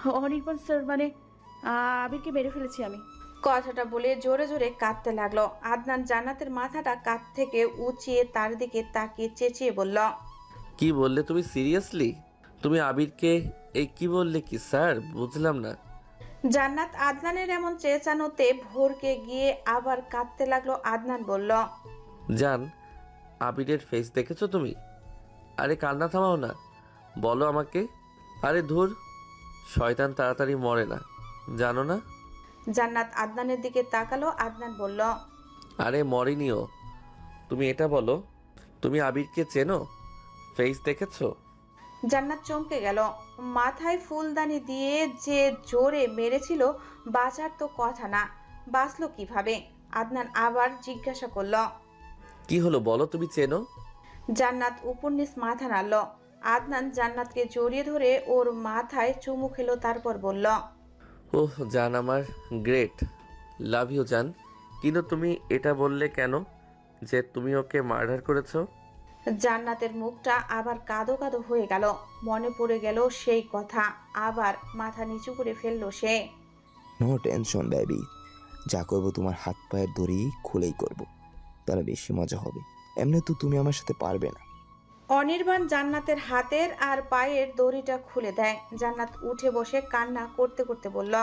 Anirban sir মানে আবিরকে মেরে ফেলেছি আমি। কথাটা বলে জোরে জোরে কাঁদতে লাগলো। আদনান জান্নাতের মাথাটা কাঁধ থেকে উঁচিয়ে তার দিকে তাকিয়ে চেঁচিয়ে বলল, কি বললে তুমি? সিরিয়াসলি? তুমি আবিরকে এই কি বললে? কি স্যার, বুঝলাম না। জান্নাত আদনানের এমন চেঁচানোতে ভরকে গিয়ে আবার কাঁদতে লাগলো। আদনান বলল, জান, আবিরের ফেস দেখেছো তুমি? আরে কান্না থামাও না, বলো আমাকে। আরে ধুর, শয়তান তাড়াতাড়ি মরে না, জানো না? জান্নাত আদনানের দিকে তাকালো। আদনান বলল, আরে মরেনিও। তুমি এটা বলো, তুমি আবিরকে চেনো? ফেস দেখেছো? জান্নাত চমকে গেল। মাথায় ফুলদানি দিয়ে যে জোরে মেরেছিল, বাঁচার তো কথা না, বাঁচলো কিভাবে? আদনান আবার জিজ্ঞাসা করল। কি হলো বলো, তুমি চেনো? জান্নাত উপর নিচ মাথা নাড়ল। আদনান জান্নাতকে জড়িয়ে ধরে ওর মাথায় চুমু খেলো, তারপর বলল, ওহ জান আমার, গ্রেট, লাভ ইউ জান। কিন্তু তুমি এটা বললে কেন যে তুমি ওকে মার্ডার করেছো? জান্নাতের মুখটা আবার কাদো কাদো হয়ে গেল। মনে পড়ে গেল সেই কথা। আবার মাথা নিচু করে ফেলল সে। নো টেনশন বেবি, যা করবো তোমার হাত পায়ের দড়ি খুলেই করব, তাহলে বেশি মজা হবে। এমনি তো তুমি আমার সাথে পারবে না। অনির্বাণ জান্নাতের হাতের আর পায়ের দড়িটা খুলে দেয়। জান্নাত উঠে বসে কান্না করতে করতে বলল,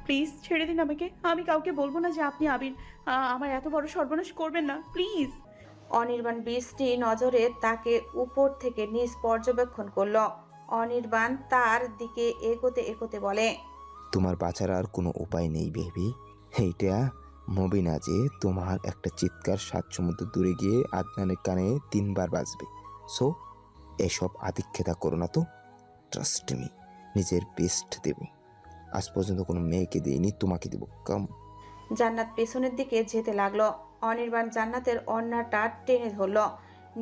প্লিজ ছেড়ে দিন আমাকে। আমি কাউকে বলবো না যে আপনি আবির আমার এত বড় সর্বনাশ করবেন না, প্লিজ। অনির্বাণ বৃষ্টি নজরে তাকে উপর থেকে নিচ পর্যবেক্ষণ করল। অনির্বাণ তার দিকে এগোতে এগোতে বলে, তোমার বাঁচার আর কোনো উপায় নেই বেবি। এইটা মুভি না যে তোমার একটা চিৎকার 7 সমুদ্র দূরে গিয়ে আদনানের কানে 3 বার বাজবে। সো এসব আদিক্ষেতা করো না তো। ট্রাস্ট মি, নিজের বেস্ট দেব। আজ পর্যন্ত কোনো মেয়েকে দিইনি, তোমাকে দেবো। কাম। জান্নাত পেছনের দিকে যেতে লাগলো। অনির্বাণ জান্নাতের অন্যটা টেনে ধরলো,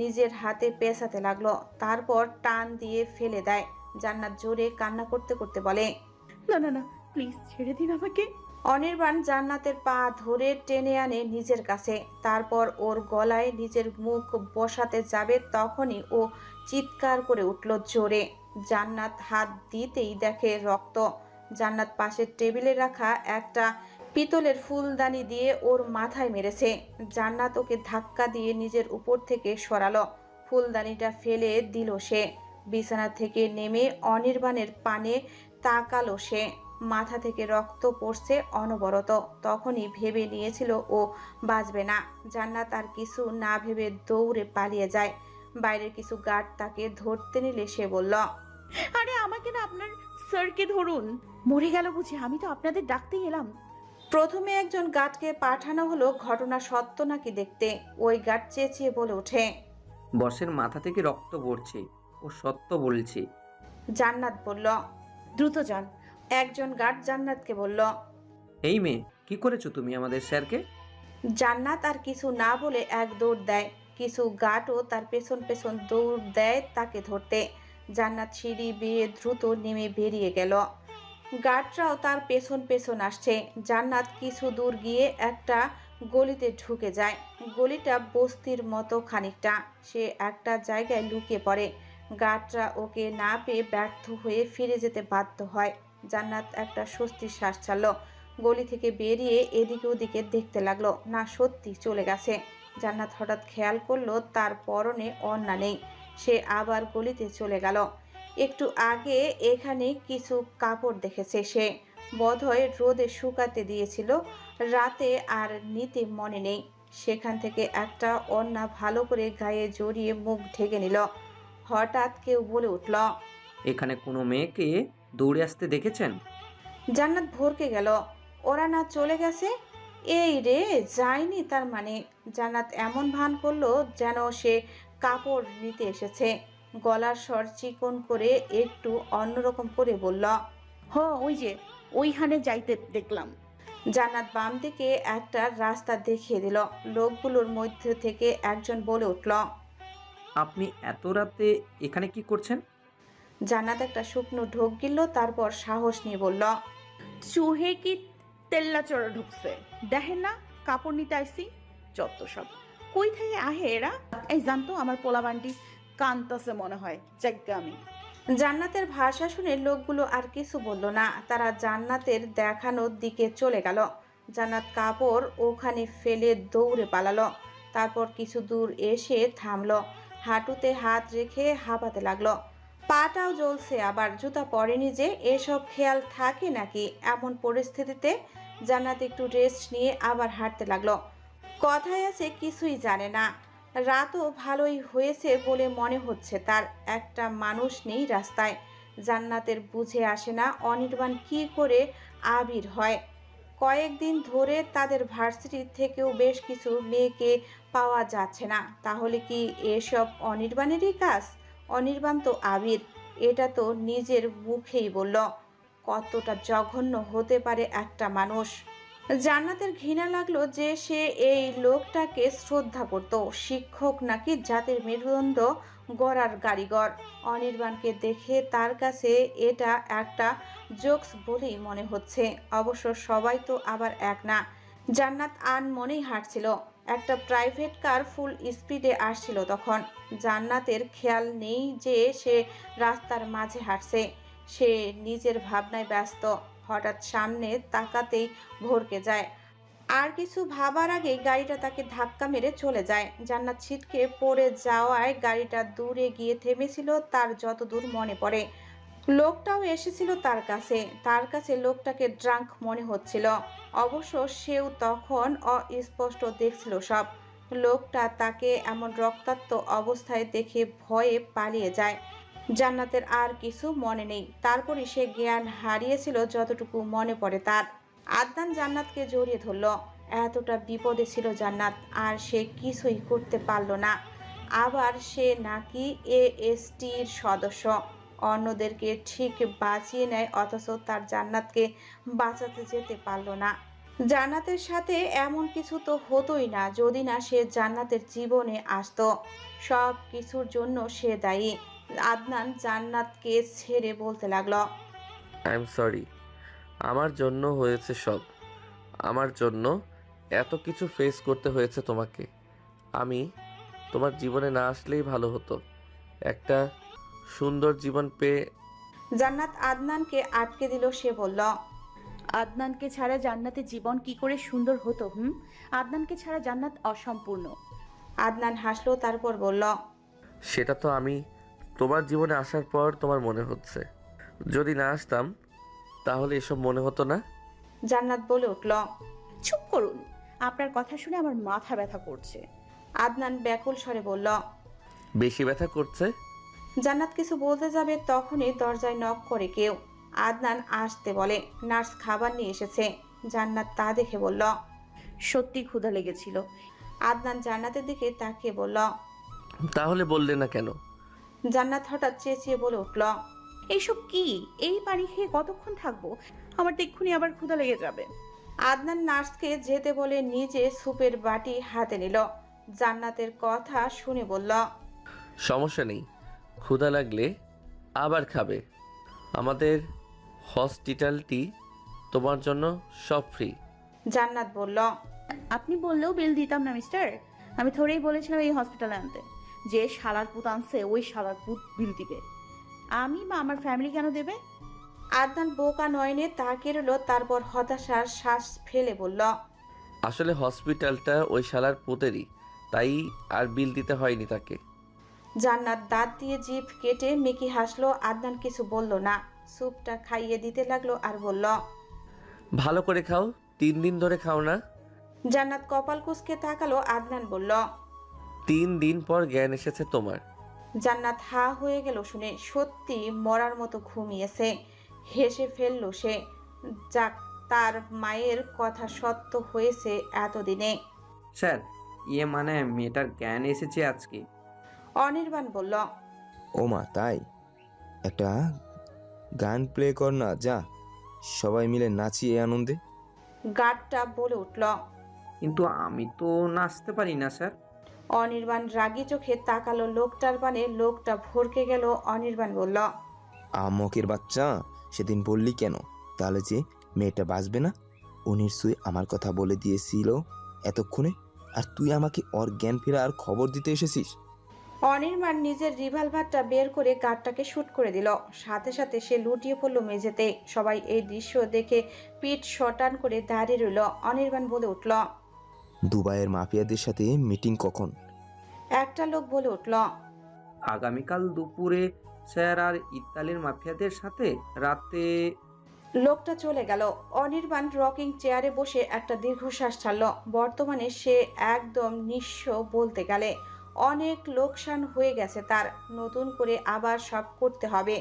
নিজের হাতে পেঁচাতে লাগলো, তারপর টান দিয়ে ফেলে দেয়। জান্নাত জোরে কান্না করতে করতে বলে, না না না, প্লিজ ছেড়ে দিন আমাকে। অনির্বাণ জান্নাতের পা ধরে টেনে আনে নিজের কাছে। তারপর ওর গলায় নিজের মুখ বসাতে যাবে, তখনই ও চিৎকার করে উঠল জোরে। জান্নাত হাত দিতেই দেখে রক্ত। জান্নাত পাশের টেবিলে রাখা একটা পিতলের ফুলদানি দিয়ে ওর মাথায় মেরেছে। জান্নাত ওকে ধাক্কা দিয়ে নিজের উপর থেকে সরালো। ফুলদানিটা ফেলে দিল সে। বিছানা থেকে নেমে অনির্বাণের পানে তাকালো সে। মাথা থেকে রক্ত পড়ছে অনবরত। তখনই ভেবে নিয়েছিল ও বাঁচবে না। জান্নাত আর কিছু না ভেবে দৌড়ে পালিয়ে যায়। বাইরের কিছু গার্ড তাকে ধরতে নিলে সে বলল, আরে আমাকে না, আপনার স্যারকে ধরুন। মরে গেল বুঝি? আমি তো আপনাদের ডাকতেই এলাম। প্রথমে একজন গার্ডকে পাঠানো হলো ঘটনা সত্য নাকি দেখতে। ওই গার্ড চেঁচিয়ে বলে ওঠে, বসের মাথা থেকে রক্ত পড়ছে, ও সত্য বলছে। জান্নাত বলল। দ্রুত যান। একজন গার্ড জান্নাতকে বলল। এই মেয়ে, কি করেছো তুমি আমাদের স্যারকে? জান্নাত আর কিছু না বলে এক দৌড় দেয়। কিছু গার্ডও তার পেছন পেছন দৌড় দেয় তাকে ধরতে। জান্নাত সিঁড়ি বেয়ে দ্রুত নেমে বেরিয়ে গেল। গার্ডরাও তার পেছন পেছন আসছে। জান্নাত কিছু দূর গিয়ে একটা গলিতে ঢুকে যায়। গলিটা বস্তির মতো খানিকটা। সে একটা জায়গায় লুকিয়ে পড়ে। গার্ডরা ওকে না পেয়ে ব্যর্থ হয়ে ফিরে যেতে বাধ্য হয়। জান্নাত একটা স্বস্তির শ্বাস ছাড়ল। গলি থেকে বেরিয়ে এদিকে ওদিকে দেখতে লাগলো, না সত্যি চলে গেছে। জান্নাত হঠাৎ খেয়াল করলো তার পরনে ওড়না নেই। সে আবার গলিতে চলে গেল। একটু আগে এখানে কিছু কাপড় দেখেছে সে, বোধহয় রোদে শুকাতে দিয়েছিল রাতে, আর নিতে মনে নেই। সেখান থেকে একটা ওড়না ভালো করে গায়ে জড়িয়ে মুখ ঢেকে নিল। হঠাৎ কেউ বলে উঠল, এখানে কোনো মেয়েকে দৌড়ে আসতে দেখেছেন? জান্নাত ভরকে গেল। ওরা না চলে গেছে? এই রে, যায়নি তার মানে? জান্নাত এমন ভান করলো যেন সে কাপড় নিতে এসেছে। গলার স্বর চিকন করে একটু অন্যরকম করে বলল, ওই যে ওইখানে যাইতে দেখলাম। জান্নাত বাম দিকে একটা রাস্তা দেখিয়ে দিল। লোকগুলোর মধ্যে থেকে একজন বলে উঠল, আপনি এত রাতে এখানে কি করছেন? জান্নাত একটা শুকনো ঢোক গিলল, তারপর সাহস নিয়ে বলল, চুহে কি তেল্লা চড়া ঢুকছে, দেখেন না কাপড় নিতে আইসি। যত সব, কই থেকে আহে এরা? এই জানতো আমার পোলা বান্ডি কান্তাছে মনে হয়, জায়গা আমি। জান্নাতের ভাষা শুনে লোকগুলো আর কিছু বলল না, তারা জান্নাতের দেখানোর দিকে চলে গেল। জান্নাত কাপড় ওখানে ফেলে দৌড়ে পালালো। তারপর কিছু দূর এসে থামলো, হাঁটুতে হাত রেখে হাঁপাতে লাগলো। পাটাও জ্বলছে, আবার জুতা পরেনি যে, এসব খেয়াল থাকে নাকি এমন পরিস্থিতিতে। জান্নাত একটু রেস্ট নিয়ে আবার হাঁটতে লাগলো। কথায় আছে কিছুই জানে না। রাতও ভালোই হয়েছে বলে মনে হচ্ছে তার, একটা মানুষ নেই রাস্তায়। জান্নাতের বুঝে আসে না অনির্বাণ কি করে আবির হয়। কয়েকদিন ধরে তাদের ভার্সিটি থেকেও বেশ কিছু মেয়েকে পাওয়া যাচ্ছে না, তাহলে কি এসব অনির্বাণেরই কাজ? অনির্বাণ তো আবির, এটা তো নিজের মুখেই বলল। কতটা জঘন্য হতে পারে একটা মানুষ। জান্নাতের ঘৃণা লাগলো যে সে এই লোকটাকে শ্রদ্ধা করত, শিক্ষক নাকি জাতির মেরুদণ্ড গড়ার কারিগর। অনির্বাণকে দেখে তার কাছে এটা একটা জোকস বলেই মনে হচ্ছে। অবশ্য সবাই তো আবার এক না। জান্নাত আনমনেই হাঁটছিল, একটা প্রাইভেট কার ফুল স্পিডে আসছিল তখন। জান্নাতের খেয়াল নেই যে সে রাস্তার মাঝে হাঁটছে, সে নিজের ভাবনায় ব্যস্ত। হঠাৎ সামনে তাকাতেই ভরকে যায়। আর কিছু ভাবার আগে গাড়িটা তাকে ধাক্কা মেরে চলে যায়। জান্নাত ছিটকে পড়ে যাওয়ায় গাড়িটা দূরে গিয়ে থেমেছিল তার যতদূর মনে পড়ে। লোকটাও এসেছিল তার কাছে লোকটাকে ড্রাঙ্ক মনে হচ্ছিল। অবশ্য সেও তখন অস্পষ্ট দেখছিল সব। লোকটা তাকে এমন রক্তাক্ত অবস্থায় দেখে ভয়ে পালিয়ে যায়। জান্নাতের আর কিছু মনে নেই। তারপরই সে জ্ঞান হারিয়েছিল যতটুকু মনে পড়ে তার। আদনান জান্নাতকে জড়িয়ে ধরল। এতটা বিপদে ছিল জান্নাত, আর সে কিছুই করতে পারল না। আবার সে নাকি এএসটির সদস্য, অন্যদেরকে ঠিক বাঁচিয়ে নেয়, অথচ তার জান্নাতকে বাঁচাতে যেতে পারল না। জান্নাতের সাথে এমন কিছু তো হতোই না যদি না সে জান্নাতের জীবনে আসতো। সব কিছুর জন্য সে দায়ী। আদনান জান্নাতকে ছেড়ে বলতে লাগলো, আই এম সরি, আমার জন্য হয়েছে সব। আমার জন্য এত কিছু ফেস করতে হয়েছে তোমাকে। আমি তোমার জীবনে না আসলেই ভালো হতো, একটা সুন্দর জীবন পেয়ে। জান্নাত আদনানকে আটকে দিল। সে বলল, আদনানকে ছাড়া জান্নাতের জীবন কি করে সুন্দর হতো? আদনানকে ছাড়া জান্নাত অসম্পূর্ণ। আদনান হাসলো, তারপর বলল, সেটা তো আমি তোমার জীবনে আসার পর তোমার মনে হচ্ছে। যদি না আসতাম তাহলে এসব মনে হতো না। জান্নাত বলে উঠল। চুপ করুন, আপনার কথা শুনে আমার মাথা ব্যথা করছে। আদনান ব্যাকুল স্বরে বলল। বেশি ব্যথা করছে? জান্নাত কিছু বলতে যাবে তখনই দরজায় নক করে কেউ। আদনান আসতে বলে। নার্স খাবার নিয়ে এসেছে। জান্নাত তা দেখে বলল। সত্যি ক্ষুধা লেগেছিল। আদনান জান্নাতের দিকে তাকিয়ে বলল। তাহলে বললে না কেন? জান্নাত হঠাৎ চেঁচিয়ে বলে উঠল। এইসব কি? এই পানি খেয়ে কতক্ষণ থাকবো? আমার তো এক্ষুনি আবার ক্ষুধা লেগে যাবে। আদনান নার্সকে যেতে বলে নিজে স্যুপের বাটি হাতে নিল। জান্নাতের কথা শুনে বলল, সমস্যা নেই, ক্ষুধা লাগলে আবার খাবে। আমাদের হসপিটালটি তোমার জন্য সব ফ্রি। জান্নাত বলল। আপনি বললেও বিল দিতাম না মিস্টার। আমি থোড়েই বলেছিলাম এই হসপিটালে আনতে। যে শালার পুত আনছে ওই শালার পুত বিল দিবে, আমি বা আমার ফ্যামিলি কেন দেবে? আদনান বোকা নয়নে তাকিয়ে রইল, তারপর হতাশার শ্বাস ফেলে বলল, আসলে হসপিটালটা ওই শালার পুতেরই, তাই আর বিল দিতে হয়নি তাকে। জান্নাত দাঁত দিয়ে জিভ কেটে মেকি হাসলো। আদনান কিছু বলল না, স্যুপটা খাইয়ে দিতে লাগলো আর বলল, ভালো করে খাও, 3 দিন ধরে খাও না। জান্নাত কপাল কুঁচকে তাকালো। আদনান বলল। 3 দিন পর জ্ঞান এসেছে তোমার। জান্নাত হা হয়ে গেল শুনে। সত্যি মরার মতো ঘুমিয়েছে। হেসে ফেলল সে। যাক, তার মায়ের কথা সত্য হয়েছে এতদিনে। স্যার, মানে মেয়েটার জ্ঞান এসেছে আজকে। অনির্বাণ বলল। ও মা, তাই? একটা গান প্লে কর না, যা সবাই মিলে নাচি এই আনন্দে। গার্ডটা বলে উঠল। কিন্তু আমি তো নাচতে পারি না স্যার। অনির্বাণ রাগী চোখে তাকালো লোকটার পানে। লোকটা ভরকে গেল। অনির্বাণ বলল, আমকের বাচ্চা, সেদিন বললি কেন তাহলে যে মেয়েটা বাঁচবে না? ও নিশ্চয়ই আমার কথা বলে দিয়েছিল এতক্ষণে, আর তুই আমাকে ওর জ্ঞান ফেরা আর খবর দিতে এসেছিস। অনির্বাণ নিজের রিভলভারটা বের করে গার্ডটাকে শুট করে দিল। সাথে সাথে সে লুটিয়ে পড়ল মেঝেতে। সবাই এই দৃশ্য দেখে পিঠ শটান করে দাঁড়িয়ে রইল। অনির্বাণ বলে উঠল। দুবাইয়ের মাফিয়াদের সাথে মিটিং কখন? একটা লোক বলে উঠল। আগামীকাল দুপুরে স্যার, আর ইতালির মাফিয়াদের সাথে রাতে। লোকটা চলে গেল। অনির্বাণ রকিং চেয়ারে বসে একটা দীর্ঘশ্বাস ছাড়ল। বর্তমানে সে একদম নিঃস্ব বলতে গেলে। অনেক লোকসান হয়ে গেছে তার। নতুন করে আবার সব করতে হবে।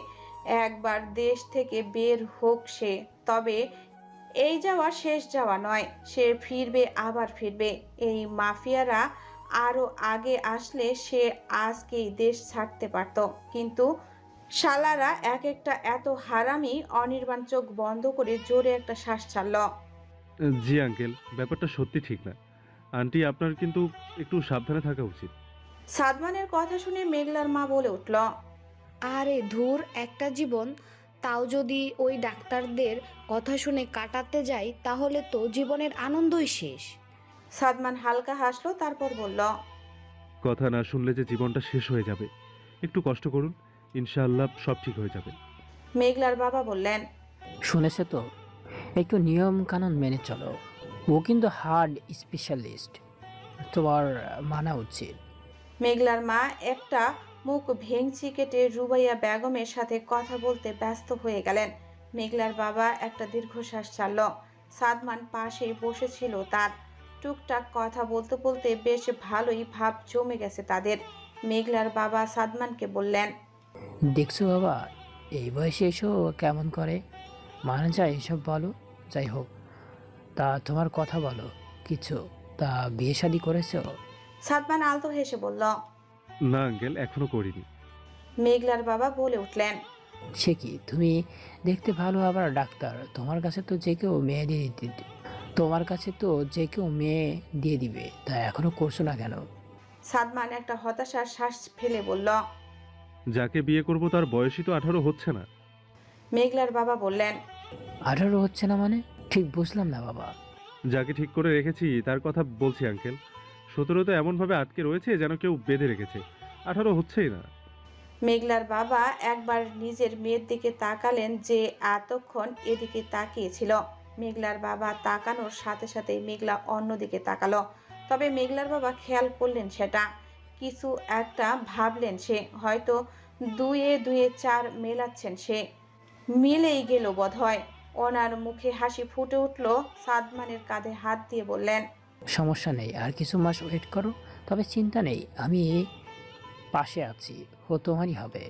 একবার দেশ থেকে বের হোক সে, তবে এই যাওয়া শেষ যাওয়া নয়। সে ফিরবে, আবার ফিরবে। এই মাফিয়ারা আরো আগে আসলে সে আজকেই দেশ ছাড়তে পারত, কিন্তু শালারা এক একটা এত হারামি। অনির্বাণ চোখ বন্ধ করে জোরে একটা শ্বাস ছাড়ল। জি আঙ্কেল, ব্যাপারটা সত্যি ঠিক না। আন্টি, আপনার কিন্তু একটু সাবধানে থাকা উচিত। সাদমানের কথা শুনে মেঘলার মা বলে উঠল। আরে ধুর, একটা জীবন, তাও যদি ওই ডাক্তারদের কথা শুনে কাটাতে যাই তাহলে তো জীবনের আনন্দই শেষ। সাদমান হালকা হাসলো, তারপর বলল। কথা না শুনলে যে জীবনটা শেষ হয়ে যাবে। একটু কষ্ট করুন, ইনশাআল্লাহ সব ঠিক হয়ে যাবে। মেঘলার বাবা বললেন। শুনেছে তো, একটু নিয়ম কানুন মেনে চলো। ও কিন্তু হার্ড স্পেশালিস্ট, তোমার মানা উচিত। মেঘলার মা একটা মুখ ভেঙচি কেটে রুবাইয়া বেগমের সাথে কথা বলতে ব্যস্ত হয়ে গেলেন। মেঘলার বাবা একটা দীর্ঘশ্বাস ছাড়ল। সাদমান পাশেই বসেছিল তার। টুকটাক কথা বলতে বলতে বেশ ভালোই ভাব জমে গেছে তাদের। মেঘলার বাবা সাদমানকে বললেন। দেখছো বাবা, এই বয়সে এসো কেমন করে মানা যায় এসব, বলো। যাই হোক, তা তোমার কথা বলো কিছু। তা বিয়ে শাদী করেছো? সাদমান আলতো হেসে বলল। না আঙ্কেল, এখনো করিনি। মেঘলার বাবা বলে উঠলেন। সে কি, তুমি দেখতে ভালো, আবার ডাক্তার, তোমার কাছে তো যে কেউ মেয়ে দিয়ে দিবে, তা এখনো করছো না কেন? সাদমান একটা হতাশার শ্বাস ফেলে বলল। যাকে বিয়ে করব তার বয়সই তো 18 হচ্ছে না। মেঘলার বাবা বললেন। 18 হচ্ছে না মানে? ঠিক বুঝলাম না বাবা। যাকে ঠিক করে রেখেছি তার কথা বলছি আঙ্কেল। 17 তো এমনভাবে আটকে রয়েছে যেন কেউ বেঁধে রেখেছে। 18 হচ্ছেই না। মেঘলার বাবা একবার নিজের মেয়ের দিকে তাকালেন, যে এতক্ষণ এদিকে তাকিয়েছিল। মেঘলার বাবা তাকানোর সাথে সাথে মেঘলা অন্যদিকে তাকালো। তবে মেঘলার বাবা খেয়াল করলেন সেটা। কিছু একটা ভাবলেন সে, হয়তো দুয়ে দুয়ে চার মেলাচ্ছেন সে। মিলেই গেল বোধহয়। ওনার মুখে হাসি ফুটে উঠল। সাদমানের কাঁধে হাত দিয়ে বললেন। সমস্যা নেই, আর কিছু মাস ওয়েট করো। তবে চিন্তা নেই, আমি পাশে আছি, ও তোমারই হবে।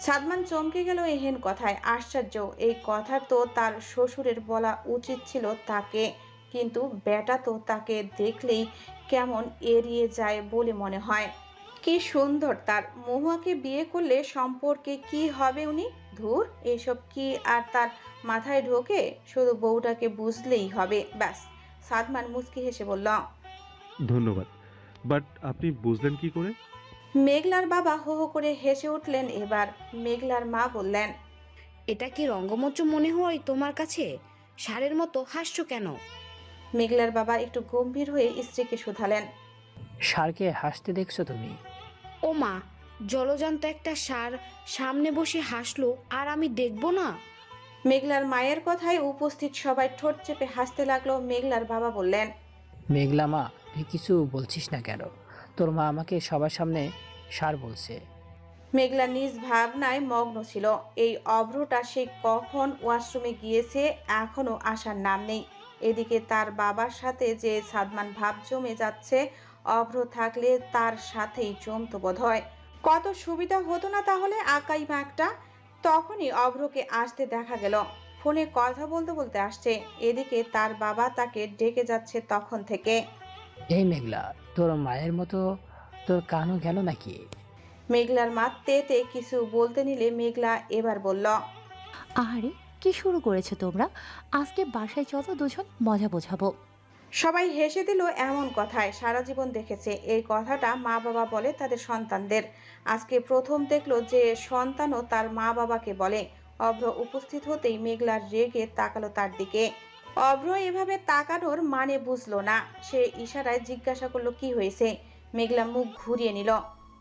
সাদমান চমকে গেল এহেন কথায়। আশ্চর্য, এই কথা তো তার শ্বশুরের বলা উচিত ছিল তাকে, কিন্তু বেটা তো তাকে দেখলেই কেমন এড়িয়ে যায় বলে মনে হয়। কি সুন্দর তার। মহুয়াকে বিয়ে করলে সম্পর্কে কি হবে উনি? ধুর, এসব কি আর তার মাথায় ঢোকে? শুধু বউটাকে বুঝলেই হবে, ব্যাস। সাদমান মুচকি হেসে বলল। ধন্যবাদ, বাট আপনি বুঝলেন কি করে? মেঘলার বাবা হো হো করে হেসে উঠলেন এবার। মেঘলার মা বললেন। এটা কি রঙ্গমঞ্চ মনে হয় তোমার কাছে? ষাঁড়ের মতো হাসছো কেন? মেঘলার বাবা একটু গম্ভীর হয়ে স্ত্রীকে শুধালেন। ষাঁড়কে হাসতে দেখছো তুমি? ও মা, জলজান্ত একটা ষাঁড় সামনে বসে হাসলো আর আমি দেখবো না? মেঘলার মায়ের কথায় উপস্থিত সবাই ঠোঁট চেপে হাসতে লাগলো। মেঘলার বাবা বললেন। মেঘলা মা, তুই কিছু বলছিস না কেন? তোর মা আমাকে সবার সামনে ষাঁড় বলছে। মেঘলা নিজ ভাবনায় মগ্ন ছিল। এই অভ্রটা সে কখন ওয়াশরুমে গিয়েছে, এখনো আসার নাম নেই। এদিকে তার বাবার সাথে যে সাদমান ভাব জমে যাচ্ছে, অভ্র থাকলে তার সাথেই জমতো বোধহয়। কত সুবিধা হতো না তাহলে আকাই মা একটা। তখনই অভ্রকে আসতে দেখা গেল। ফোনে কথা বলতে বলতে আসছে। এদিকে তার বাবা তাকে ডেকে যাচ্ছে তখন থেকে। এই মেঘলা, তোর মায়ের মতো তোর কানও গেল নাকি? মেঘলার মা তেতে কিছু বলতে নিলে মেঘলা এবার বলল। আহারে, কি শুরু করেছো তোমরা? আজকে বাসায় চলো, দুজন মজা বোঝাবো। সবাই হেসে দিল এমন কথায়। সারা জীবন দেখেছে এই কথাটা মা বাবা বলে তাদের সন্তানদের। আজকে প্রথম দেখলো যে সন্তানও তার মা বাবাকে বলে। অভ্র উপস্থিত হতেই মেঘলা রেগে তাকালো তার দিকে। অভ্র এভাবে তাকানোর মানে বুঝলো না। সে ইশারায় জিজ্ঞাসা করলো কি হয়েছে। মেঘলা মুখ ঘুরিয়ে নিল।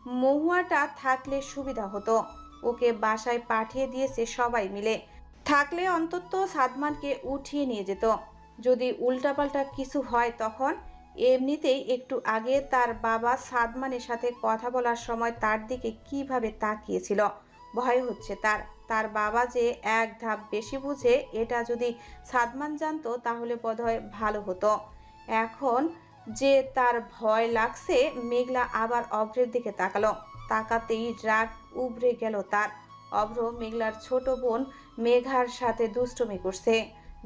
মহুয়াটা থাকলে সুবিধা হতো। ওকে বাসায় পাঠিয়ে দিয়েছে সবাই মিলে। থাকলে অন্তত সাদমানকে উঠিয়ে নিয়ে যেত। যদি উল্টাপাল্টা কিছু হয় তখন। এমনিতেই একটু আগে তার বাবা সাদমানের সাথে কথা বলার সময় তার দিকে কিভাবে তাকিয়েছিল। ভয় হচ্ছে তার। তার বাবা যে এক ধাপ বেশি বুঝে, এটা যদি সাদমান জানতো তাহলে বোধহয় ভালো হতো। এখন যে তার ভয় লাগছে। মেঘলা আবার অভ্রের দিকে তাকালো। তাকাতেই রাগ উবড়ে গেল তার। অভ্র মেঘলার ছোট বোন মেঘার সাথে দুষ্টুমি করছে।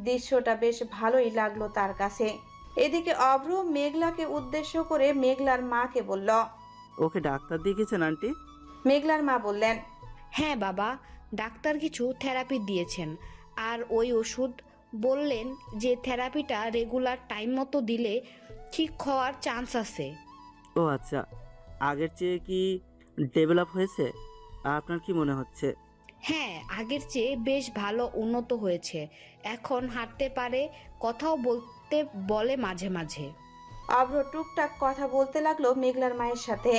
দৃশ্যটা বেশ ভালোই লাগলো তার কাছে। এদিকে অভ্র মেঘলাকে উদ্দেশ্য করে মেঘলার মাকে বলল। ওকে ডাক্তার দেখিয়েছেন আন্টি? মেঘলার মা বললেন, হ্যাঁ বাবা, ডাক্তার কিছু থেরাপি দিয়েছেন আর ওই ওষুধ বললেন যে থেরাপিটা রেগুলার টাইম মতো দিলে ঠিক হওয়ার চান্স আছে। ও আচ্ছা, আগের চেয়ে কি ডেভেলপ হয়েছে? আপনার কি মনে হচ্ছে? হ্যাঁ, আগের চেয়ে বেশ ভালো উন্নত হয়েছে। এখন হাঁটতে পারে, কথাও বলতে বলে মাঝে মাঝে। অভ্র টুকটাক কথা বলতে লাগলো মেঘলার মায়ের সাথে।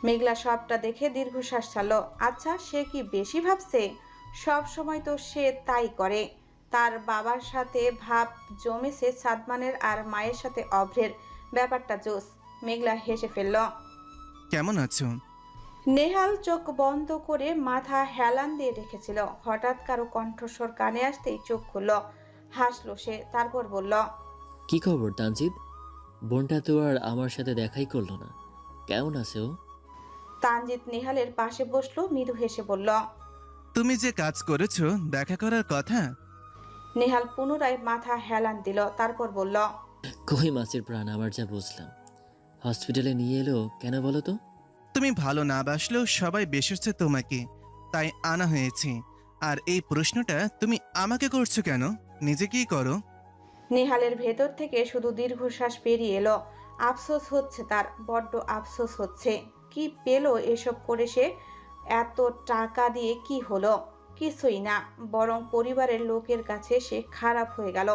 মেঘলা সবটা দেখে দীর্ঘশ্বাস ছাড়ল। আচ্ছা, সে কি বেশি ভাবছে? সব সময় তো সে তাই করে। তার বাবার সাথে ভাব জমেছে সাদমানের, আর মায়ের সাথে অভ্রের। ব্যাপারটা জোস। মেঘলা হেসে ফেলল। কেমন আছো? নেহাল চোখ বন্ধ করে মাথা হেলান দিয়ে রেখেছিল। হঠাৎ কারো কণ্ঠস্বর কানে আসতেই চোখ খুলল। হাসলো সে, তারপর বলল, কি খবর তানজিদ? বোনটা তো আর আমার সাথে দেখাই করলো না, কেমন আছে ও? তানজিৎ নেহালের পাশে বসলো, মৃদু হেসে বলল। তুমি যে কাজ করেছো, দেখা করার কথা। নেহাল পুনরায় মাথা হেলান দিল, তারপর বলল, কই মাছের প্রাণ, আমার যা বুঝলাম। হসপিটালে নিয়ে এলো কেন বলো তো? তুমি ভালো না বাসলেও সবাই বেসেছে তোমাকে, তাই আনা হয়েছে। আর এই প্রশ্নটা তুমি আমাকে করছো কেন? নিজে কি করো? নেহালের ভেতর থেকে শুধু দীর্ঘশ্বাস বেরিয়ে এলো। আফসোস হচ্ছে তার, বড্ড আফসোস হচ্ছে। কি পেল এসব করে সে? এত টাকা দিয়ে কি হলো? কিছুই না, বরং পরিবারের লোকের কাছে সে খারাপ হয়ে গেল।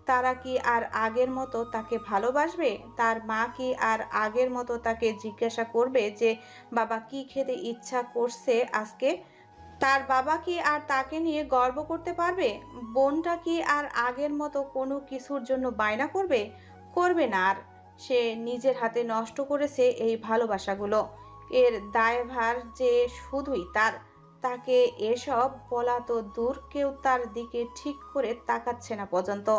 তারা কি আর আগের মতো তাকে ভালোবাসবে? তার মা কি আর আগের মতো তাকে জিজ্ঞাসা করবে যে বাবা কি খেতে ইচ্ছা করছে আজকে? তার বাবা কি আর তাকে নিয়ে গর্ব করতে পারবে? বোনটা কি আর আগের মতো কোনো কিছুর জন্য বায়না করবে? করবে না আর। সে নিজের হাতে নষ্ট করেছে এই ভালোবাসাগুলো। এর দায়ভার যে শুধুই তার। তাকে এসব বলা তো দূর, কেউ তার দিকে ঠিক করে তাকাচ্ছে না পর্যন্ত।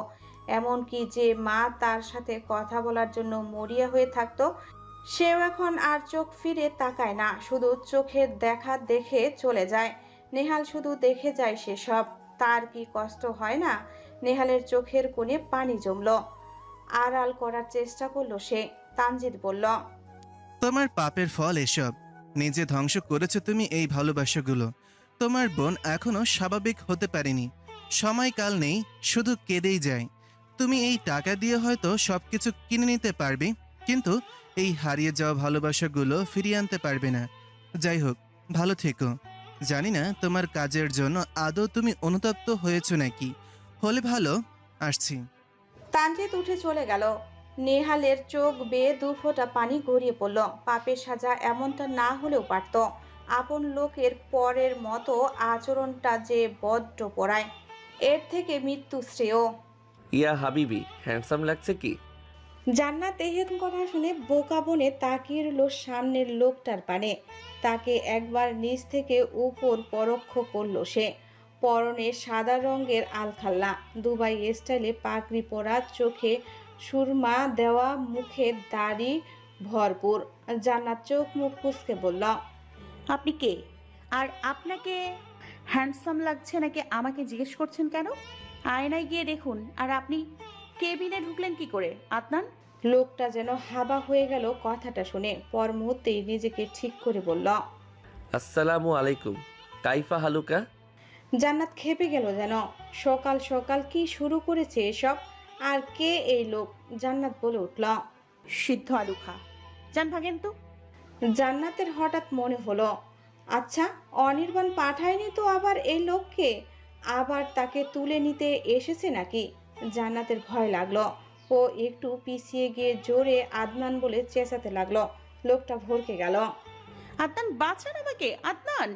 এমনকি যে মা তার সাথে কথা বলার জন্য মরিয়া হয়ে থাকতো, সেও এখন আর চোখ ফিরে তাকায় না, শুধু চোখের দেখা দেখে চলে যায়। নেহাল শুধু দেখে যায় সেসব। তার কি কষ্ট হয় না? নেহালের চোখের কোণে পানি জমল। আড়াল করার চেষ্টা করলো সে। তানজিৎ বলল, তোমার পাপের ফল এসব। নিজে ধ্বংস করেছো তুমি এই ভালোবাসাগুলো। তোমার বোন এখনো স্বাভাবিক হতে পারেনি। সময়কাল নেই, শুধু কেঁদেই যায়। তুমি এই টাকা দিয়ে হয়তো সবকিছু কিনে নিতে পারবে, কিন্তু এই হারিয়ে যাওয়া ভালোবাসাগুলো ফিরিয়ে আনতে পারবে না। যাই হোক, ভালো থেকো। জানি না তোমার কাজের জন্য আদৌ তুমি অনুতপ্ত হয়েছো নাকি। হলে ভালো, আসছি। তানজিৎ উঠে চলে গেল। নেহালের চোখ বেয়ে দুফোঁটা পানি গড়িয়ে পড়ল। পাপের সাজা এমনটা না হলেও পারত। আপন লোকের পরের মতো আচরণটা যে বড্ড পড়ায়। এর থেকে মৃত্যু শ্রেয়। ইয়া হাবিবি, হ্যান্ডসাম লাগছে কি? জান্নাত এহেন কথা শুনে বোকা বনে তাকিয়ে রইল সামনের লোকটার পানে। তাকে একবার নিচ থেকে উপর পরোক্ষ করলো সে। পরনে সাদা রঙের আলখাল্লা, দুবাই স্টাইলে পাগড়ি পরা, চোখে সুরমা দেওয়া, মুখে দাড়ি ভরপুর। জান্নাত চোখ মুখ কুঁচকে বলল, আপনি কে? আর আপনাকে হ্যান্ডসাম লাগছে নাকি আমাকে জিজ্ঞেস করছেন কেন? আয়নায় গিয়ে দেখুন। আর আপনি কেবিনে ঢুকলেন কি করে আদনান? লোকটা যেন হাবা হয়ে গেল কথাটা শুনে। পর মুহূর্তেই নিজেকে ঠিক করে বলল, আসসালামু আলাইকুম, কাইফা হালুকা। জান্নাত খেপে গেল যেন। সকাল সকাল কি শুরু করেছে এসব? আর কে এই লোক? জান্নাত বলে উঠল, সিদ্ধ আলু খা। যান ভাগেন তো। জান্নাতের হঠাৎ মনে হলো, আচ্ছা, অনির্বাণ পাঠায়নি তো আবার এই লোককে? আবার তাকে তুলে নিতে এসেছে নাকি? জান্নাতের ভয় লাগলো। ও একটু পিছিয়ে গিয়ে জোরে আদনান বলে চেঁচাতে লাগলো। লোকটা ভরকে গেল। আদনান বাঁচান আমাকে, আদনান।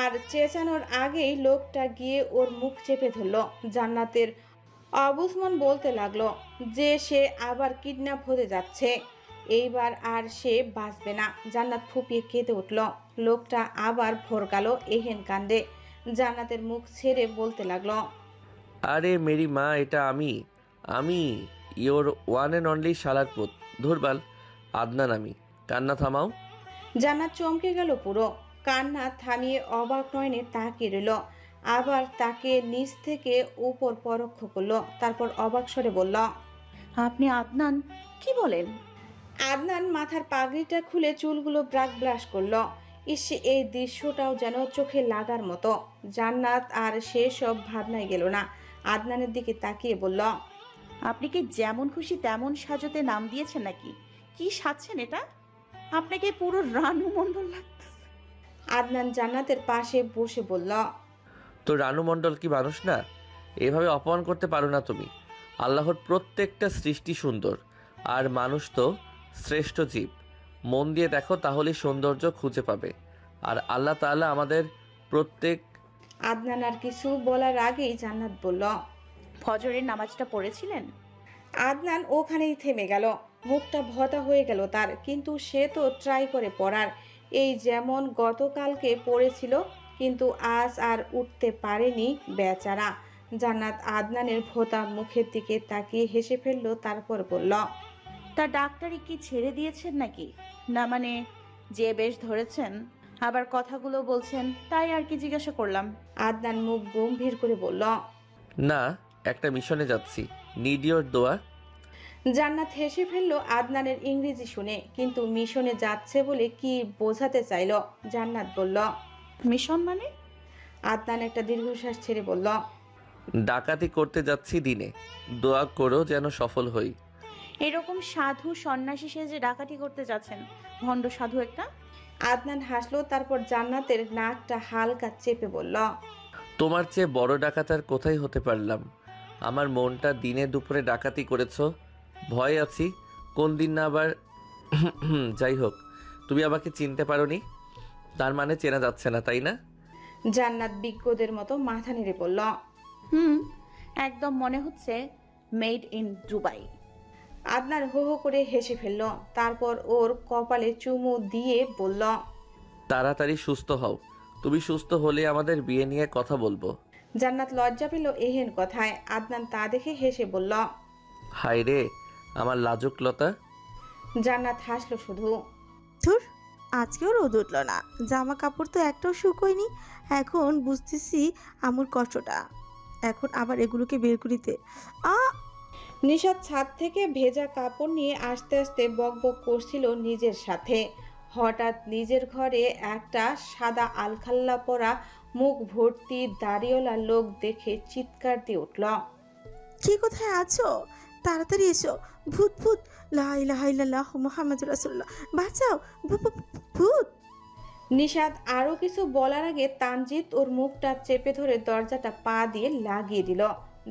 আর চেঁচানোর আগেই লোকটা গিয়ে ওর মুখ চেপে ধরল। জান্নাতের অবুঝমন বলতে লাগলো যে সে আবার কিডন্যাপ হতে যাচ্ছে, এইবার আর সে বাঁচবে না। জান্নাত ফুপিয়ে কেঁদে উঠল। লোকটা আবার ভরকালো এহেন কাণ্ডে। জান্নাতের মুখ ছেড়ে বলতে লাগলো, আরে মেরি মা, এটা আমি ইওর ওয়ান অ্যান্ড অনলি শালার পুত, ধুরবাল আদনান আমি। কান্না থামাও। জান্নাত চমকে গেল পুরো। কান্না থামিয়ে অবাক নয়নে তাকিয়ে রইল। আবার তাকে নিচ থেকে উপর পরোক্ষ করলো। তারপর অবাক স্বরে বলল, আপনি আদনান? কি বলেন? আদনান মাথার পাগড়িটা খুলে চুলগুলো ব্রাক ব্রাশ করলো। ইসে, এই দৃশ্যটাও যেন চোখে লাগার মতো। জান্নাত আর সেসব ভাবনায় গেল না। আদনানের দিকে তাকিয়ে বলল, আপনি কি যেমন খুশি তেমন সাজতে নাম দিয়েছেন নাকি? কি সাজছেন এটা? আপনাকে পুরো রানু মণ্ডল লাগতেছে। আদনান জান্নাতের পাশে বসে বলল, তো রানু মণ্ডল কি মানুষ না? এভাবে অপমান করতে পারো না তুমি। আল্লাহর প্রত্যেকটা সৃষ্টি সুন্দর, আর মানুষ তো শ্রেষ্ঠ জীব। মন দিয়ে দেখো, তাহলেই সৌন্দর্য খুঁজে পাবে। আর আল্লাহ তাআলা আমাদের প্রত্যেক। আদনান আর কিছু বলার আগেই জান্নাত বলল, ফজরের নামাজটা পড়েছিলেন? আদনান ওখানেই থেমে গেল। মুখটা ভতা হয়ে গেল তার। কিন্তু সে তো ট্রাই করে পড়ার, এই যেমন গতকালকে পড়েছিল, কিন্তু আজ আর উঠতে পারেনি বেচারা। জান্নাত আদনানের ভোতা মুখের দিকে তাকিয়ে হেসে ফেলল। তারপর বলল, তা ডাক্তারি কি ছেড়ে দিয়েছেন নাকি? না মানে যে বেশ ধরেছেন, আবার কথাগুলো বলছেন, তাই আর কি জিজ্ঞাসা করলাম। আদনান মুখ গম্ভীর করে বলল, না, একটা মিশনে যাচ্ছি, নিড ইওর দোয়া। জান্নাত হেসে ফেলল আদনানের ইংরেজি শুনে। কিন্তু মিশনে যাচ্ছে বলে কি বোঝাতে চাইল? জান্নাত বলল, মিশন মানে? আদনান একটা দীর্ঘশ্বাস ছেড়ে বলল, ডাকাতি করতে যাচ্ছি দিনে, দোয়া করো যেন সফল হই। এরকম সাধু সন্ন্যাসী সেজে ডাকাতি করতে যাচ্ছেন? ভণ্ড সাধু একটা। আদনান হাসলো। তারপর জান্নাতের নাকটা হালকা চেপে বলল, তোমার চেয়ে বড় ডাকাত আর কোথায় হতে পারলাম? আমার মনটা দিনে দুপুরে ডাকাতি করেছ, ভয় আছি কোন দিন না আবার। যাই হোক, তুমি আমাকে চিনতে পারোনি, তার মানে চেনা যাচ্ছে না, তাই না? জান্নাত বিজ্ঞদের মতো মাথা নেড়ে বলল, একদম মনে হচ্ছে মেড ইন দুবাই। আদনান হো হো করে হেসে ফেলল। তারপর ওর কপালে চুমু দিয়ে বলল, তাড়াতাড়ি সুস্থ হও, তুমি সুস্থ হলে আমাদের বিয়ে নিয়ে কথা বলবো। জান্নাত লজ্জা পেল এহেন কথায়। আদনান তা দেখে হেসে বলল, হায় রে আমার লাজুক লতা। জান্নাত হাসলো শুধু। ধুর, আজকেও রোদ উঠল না, জামা কাপড় তো একটাও শুকোয়নি। এখন বুঝতেছি আমুর কষ্টটা। এখন আবার এগুলোকে বের করিতে নিশাত ছাদ থেকে ভেজা কাপড় নিয়ে আস্তে আস্তে বক বক করছিল নিজের সাথে। হঠাৎ নিজের ঘরে একটা সাদা আলখাল্লা পরা মুখ ভর্তি দাড়িওয়ালা লোক দেখে চিৎকার দিয়ে উঠল, কি কোথায় আছো? তাড়াতাড়ি এসো, ভূত ভূত, লা ইলাহা ইল্লাল্লাহ মুহাম্মাদুর রাসূলুল্লাহ, বাঁচাও, ভূত। নিশাত আরো কিছু বলার আগে তানজিৎ ওর মুখটা চেপে ধরে দরজাটা পা দিয়ে লাগিয়ে দিল,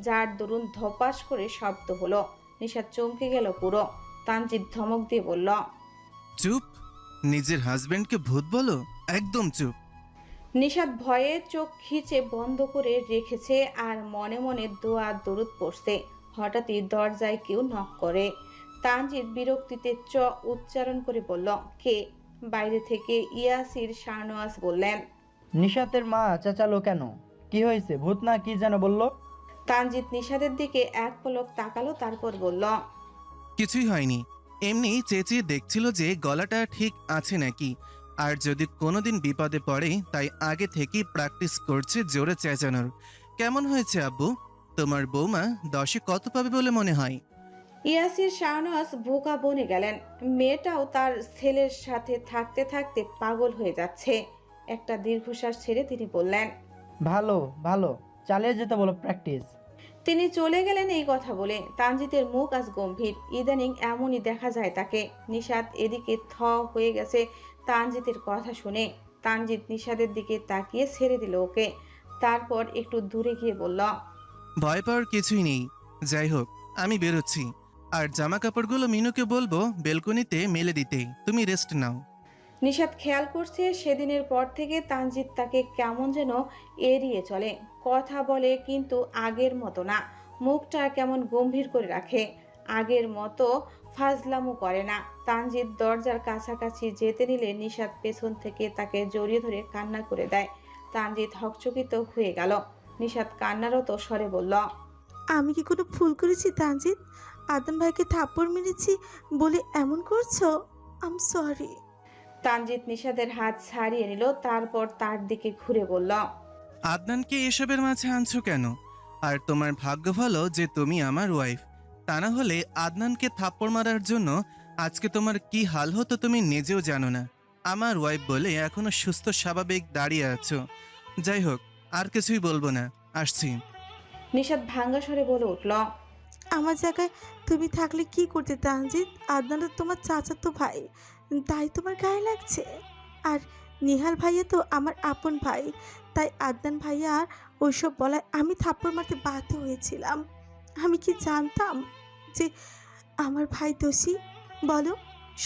যার দরুন ধপাস করে শব্দ হলো। নিশাত চমকে গেল পুরো। তানজিৎ ধমক দিয়ে বলল, চুপ, নিজের হাজবেন্ডকে ভূত বলো? একদম চুপ। নিশাত ভয়ে চোখ খিচে বন্ধ করে রেখেছে আর মনে মনে দোয়া দরুদ পড়ছে। হঠাৎই দরজায় কেউ নক করে। তানজিৎ বিরক্তিতে চ উচ্চারণ করে বলল, কে? বাইরে থেকে ইয়াসির শাহনওয়াজ বললেন, নিশাতের মা চেঁচালো কেন? কি হয়েছে? ভূত না কি যেন বললো? তানজিৎ নিশাতের দিকে এক পলক তাকালো, তারপর বলল, কিছুই হয়নি, এমনি চেঁচিয়ে দেখছিল যে গলাটা ঠিক আছে নাকি। আর যদি কোনোদিন বিপদে পড়ে তাই আগে থেকেই প্র্যাকটিস করছে জোরে চেঁচানোর। কেমন হয়েছে আব্বু? তোমার বৌমা 10-এ কত পাবে বলে মনে হয়? ইয়াসির শাহনওয়াজ বোকা বনে গেলেন। মেয়েটাও তার ছেলের সাথে থাকতে থাকতে পাগল হয়ে যাচ্ছে। একটা দীর্ঘশ্বাস ছেড়ে তিনি বললেন, ভালো ভালো, চালিয়ে যেতে বলো প্র্যাকটিস। তিনি চলে গেলেন এই কথা বলে। তানজিতের মুখ আজ গম্ভীর। ইদানিং এমনই দেখা যায় তাকে। নিশাত এদিকে থ হয়ে গেছে তানজিতের কথা শুনে। তানজিৎ নিশাতের দিকে তাকিয়ে ছেড়ে দিল ওকে। তারপর একটু দূরে গিয়ে বলল, ভয় পাওয়ার কিছুই নেই। যাই হোক, আমি বেরোচ্ছি। আর জামা কাপড়গুলো মিনুকে বলবো বেলকনিতে মেলে দিতে। তুমি রেস্ট নাও। নিশাত খেয়াল করছে সেদিনের পর থেকে তানজিৎ তাকে কেমন যেন এড়িয়ে চলে, কথা বলে কিন্তু আগের মতো না, মুখটা কেমন গম্ভীর করে রাখে, আগের মতো ফাজলামো করে না। তানজিৎ দরজার কাছাকাছি যেতে নিলে নিশাত পেছন থেকে তাকে জড়িয়ে ধরে কান্না করে দেয়। তানজিৎ হকচকিত হয়ে গেল। নিশাত কান্নারত স্বরে বলল, আমি কি কোনো ভুল করেছি তানজিৎ? আদম ভাইকে থাপ্পড় মেরেছি বলে এমন করছো? আম সরি। তানজিৎ নিশাতের হাত ছাড়িয়ে নিল, তারপর তার দিকে ঘুরে বলল, আদনানকে এসবের মাঝে আনছো কেন? আর তোমার ভাগ্য ভালো যে তুমি আমার ওয়াইফ, তা না হলে আদনানকে থাপ্পড় মারার জন্য আজকে তোমার কি হাল হতো তুমি নিজেও জানো না। আমার ওয়াইফ বলে এখনো সুস্থ স্বাভাবিক দাঁড়িয়ে আছো। যাই হোক, আর কিছুই বলবো না, আসছি। নিশাত ভাঙ্গা স্বরে বলে উঠল, আমার জায়গায় তুমি থাকলে কি করতে তানজিৎ? আদনান তো তোমার চাচাতো ভাই, তাই তোমার গায়ে লাগছে। আর নিহাল ভাইয়া তো আমার আপন ভাই, তাই আদনান ভাইয়া ওইসব বলায় আমি থাপ্পড় মারতে বাধ্য হয়েছিলাম। আমি কি জানতাম যে আমার ভাই দোষী? বলো,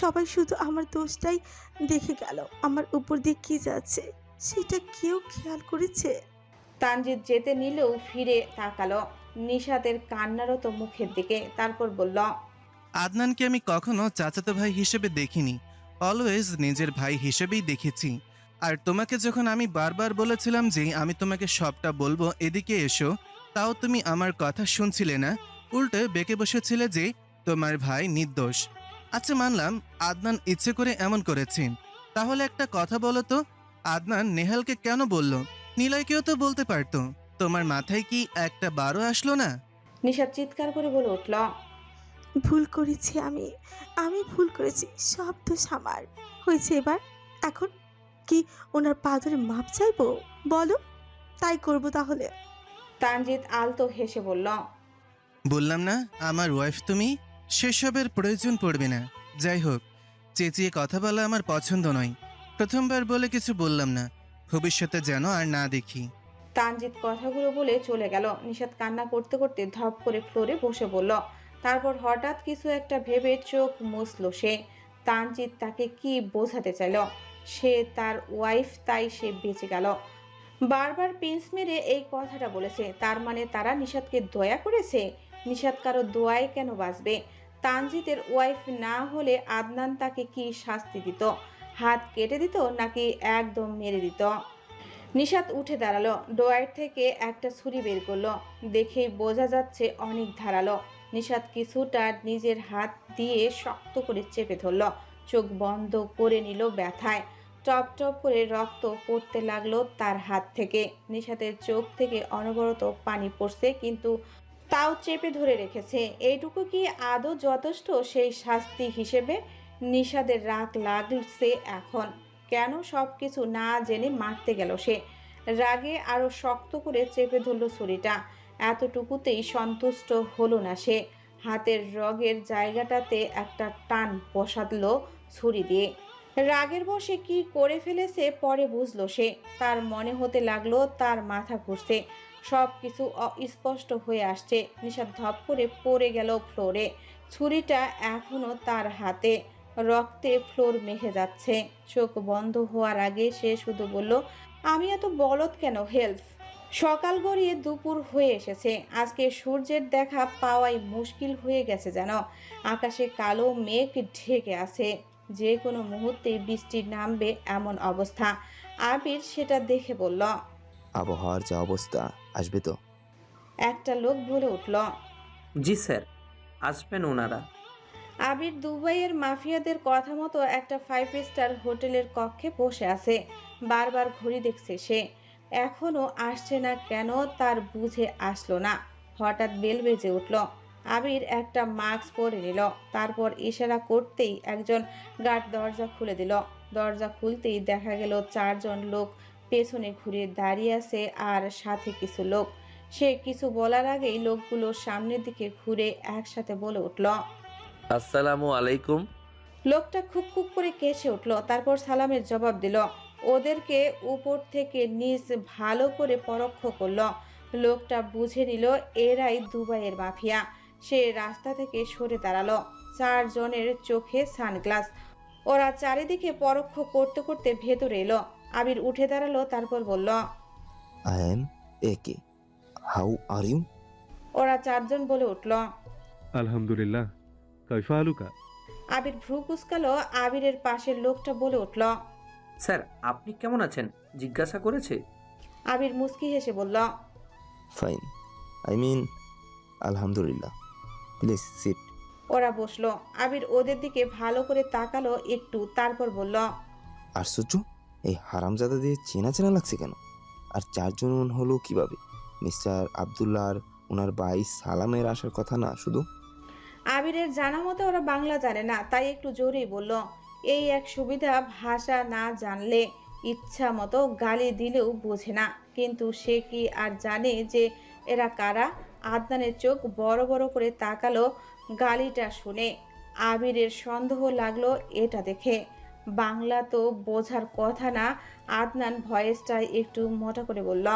সবাই শুধু আমার দোষটাই দেখে গেল, আমার উপর দিয়ে কি যাচ্ছে সেটা কেউ খেয়াল করেছে? তানজিৎ যেতে নিলেও ফিরে তাকালো নিশাতের কান্নারত মুখের দিকে, তারপর বলল, আদনানকে আমি কখনো চাচাতো ভাই হিসেবে দেখিনি, অলওয়েজ নিজের ভাই হিসেবেই দেখেছি। আর তোমাকে যখন আমি বারবার বলেছিলাম যে আমি তোমাকে সবটা বলবো, এদিকে এসো, তাও তুমি আমার কথা শুনছিলে না, উল্টে বেঁকে বসেছিলে যে তোমার ভাই নির্দোষ। আচ্ছা, মানলাম আদনান ইচ্ছে করে এমন করেছেন, তাহলে একটা কথা বলো তো, আদনান নেহালকে কেন বলল? নিলয়কেও তো বলতে পারতো। তোমার মাথায় কি একটা বারও আসলো না? নিশাত চিৎকার করে বলে উঠল, ভুল করেছি আমি ভুল করেছি, সব দোষ আমার হয়েছে। এবার এখন কি ওনার পা ধরে মাপ চাইবো? বলো, তাই করব তাহলে। তানজিৎ আলতো হেসে বলল, বললাম না আমার ওয়াইফ তুমি, সেসবের প্রয়োজন পড়বে না। যাই হোক, চেঁচিয়ে কথা বলা আমার পছন্দ নয়। প্রথমবার বলে কিছু বললাম না, ভবিষ্যতে যেন আর না দেখি। তানজিৎ কথাগুলো বলে চলে গেল। নিশাত কান্না করতে করতে ধপ করে ফ্লোরে বসে বলল, তারপর হঠাৎ কিছু একটা ভেবে চোখ মুছল সে। তানজিৎ তাকে কি বোঝাতে চাইল? সে তার ওয়াইফ, তাই সে বেঁচে গেল। বারবার পিঞ্চ মেরে এই কথাটা বলেছে, তার মানে তারা নিশাতকে দয়া করেছে। নিশাত কারো দোয়ায় কেন বাঁচবে? তানজিতের ওয়াইফ না হলে আদনান তাকে কি শাস্তি দিত? হাত কেটে দিত নাকি একদম মেরে দিত? নিশাত উঠে দাঁড়ালো, ড্রয়ার থেকে একটা ছুরি বের করলো, দেখেই বোঝা যাচ্ছে অনেক ধারালো। নিশাত কিছুটা নিজের হাত দিয়ে শক্ত করে চেপে ধরল, চোখ বন্ধ করে নিল ব্যথায়। টপ টপ করে রক্ত পড়তে লাগলো তার হাত থেকে। নিশাতের চোখ থেকে অনবরত পানি পড়ছে, কিন্তু তাও চেপে ধরে রেখেছে। এইটুকু কি আদৌ যথেষ্ট সেই শাস্তি হিসেবে? নিশাদের রাগ লাগছে এখন। কেন সব কিছু না জেনে মারতে গেল সে? রাগে আরো শক্ত করে চেপে ধরল ছুরিটা। এতটুকুতেই সন্তুষ্ট হলো না সে। হাতের রগের জায়গাটাতে একটা টান বসালো ছুরি দিয়ে। রাগের বশে কি করে ফেলেছে পরে বুঝলো সে। তার মনে হতে লাগলো তার মাথা ঘুরছে, সব কিছু অস্পষ্ট হয়ে আসছে। নিশাত ধপ করে পড়ে গেল ফ্লোরে, ছুরিটা এখনো তার হাতে, রক্তে ফ্লোর মেখে যাচ্ছে। চোখ বন্ধ হওয়ার আগে সে শুধু বলল, আমি এত বলদ কেন? হেল্প! সকাল গড়িয়ে দুপুর হয়ে এসেছে। আজকে সূর্যের দেখা পাওয়াই মুশকিল হয়ে গেছে যেন। আকাশে কালো মেঘ ঢেকে আছে, যে কোনো মুহূর্তেই বৃষ্টি নামবে এমন অবস্থা। আবির সেটা দেখে বলল, আবহাওয়ার যা অবস্থা, আসবে তো? একটা লোক বলে উঠল, জি স্যার, আসবেন ওনারা। আবির দুবাইয়ের মাফিয়াদের কথা মতো একটা 5 স্টার হোটেলের কক্ষে বসে আছে। বারবার ঘড়ি দেখছে সে, এখনো আসছে না কেন তার বুঝে আসলো না। হঠাৎ বেল বেজে উঠল। আবির একটা মাস্ক পরে নিল, তারপর ইশারা করতেই একজন গার্ড দরজা খুলে দিল। দরজা খুলতেই দেখা গেল 4 জন লোক পেছনে ঘুরে দাঁড়িয়ে আছে, আর সাথে কিছু লোক। সে কিছু বলার আগেই লোকগুলো সামনের দিকে ঘুরে একসাথে বলে উঠল, আসসালামু আলাইকুম। লোকটা খুব খুব করে কেসে উঠল, তারপর সালামের জবাব দিল। ওদেরকে উপর থেকে নিচ ভালো করে পরখ করল। লোকটা বুঝে নিল এরাই দুবাইয়ের মাফিয়া। সে রাস্তা থেকে সরে দাঁড়ালো। 4 জনের চোখে সানগ্লাস, ওরা চারিদিকে পরোক্ষ করতে করতে ভেতরে এলো। আবির উঠে দাঁড়ালো, তারপর বলল, I am okay. How are you? ওরা চারজন বলে উঠল। আলহামদুলিল্লাহ। কাইফা আলুকা? আবির ভ্রু কুচকালো। আবিরের পাশের লোকটা বলে উঠল। স্যার আপনি কেমন আছেন জিজ্ঞাসা করেছে। আবির মুচকি হেসে বলল, ফাইন, আই মিন আলহামদুলিল্লাহ। Please sit. ওরা বসলো। আবির ওদের দিকে ভালো করে তাকালো একটু, তারপর বলল, আশ্চর্য, এই হারামজাদা দিয়ে চেনা চেনা লাগছে কেন? আর চারজন হলো কিভাবে? মিস্টার আবদুল্লাহ আর ওনার ভাই সালামের আসার কথা না শুধু? আবিরের জানা মতো ওরা বাংলা জানে না, তাই একটু জোরেই বলল। এই এক সুবিধা, ভাষা না জানলে ইচ্ছা মতো গালি দিলেও বোঝে না। কিন্তু সে কি আর জানে যে এরা কারা? আদনানের চোখ বড় বড় করে তাকালো গালিটা শুনে। আবিরের সন্দেহ লাগলো এটা দেখে। বাংলা তো বোঝার কথা না। আদনান ভয়েসটা একটু মোটা করে বলল,